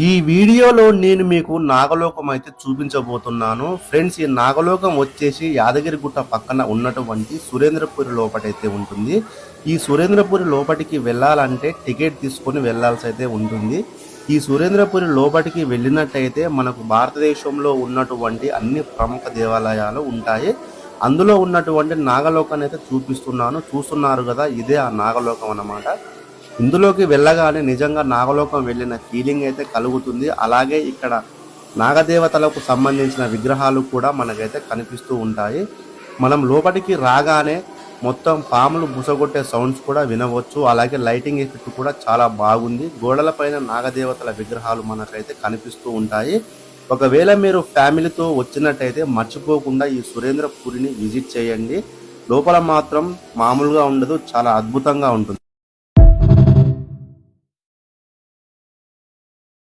ఈ వీడియోలో నేను మీకు నాగలోకం అయితే చూపించబోతున్నాను ఫ్రెండ్స్. ఈ నాగలోకం వచ్చేసి యాదగిరిగుట్ట పక్కన ఉన్నటువంటి సురేంద్రపురి లోపటైతే ఉంటుంది. ఈ సురేంద్రపురి లోపటికి వెళ్ళాలంటే టికెట్ తీసుకొని వెళ్ళాల్సి అయితే ఉంటుంది. ఈ సురేంద్రపురి లోపటికి వెళ్ళినట్టయితే మనకు భారతదేశంలో ఉన్నటువంటి అన్ని ప్రముఖ దేవాలయాలు ఉంటాయి. అందులో ఉన్నటువంటి నాగలోకాన్ని అయితే చూస్తున్నారు కదా, ఇదే ఆ నాగలోకం అన్నమాట. ఇందులోకి వెళ్ళగానే నిజంగా నాగలోకం వెళ్ళిన ఫీలింగ్ అయితే కలుగుతుంది. అలాగే ఇక్కడ నాగదేవతలకు సంబంధించిన విగ్రహాలు కూడా మనకైతే కనిపిస్తూ ఉంటాయి. మనం లోపలికి రాగానే మొత్తం పాములు బుసగొట్టే సౌండ్స్ కూడా వినవచ్చు. అలాగే లైటింగ్ ఎఫెక్ట్ కూడా చాలా బాగుంది. గోడలపైన నాగదేవతల విగ్రహాలు మనకైతే కనిపిస్తూ ఉంటాయి. ఒకవేళ మీరు ఫ్యామిలీతో వచ్చినట్టయితే మర్చిపోకుండా ఈ సురేంద్రపురిని విజిట్ చేయండి. లోపల మాత్రం మామూలుగా ఉండదు, చాలా అద్భుతంగా ఉంటుంది.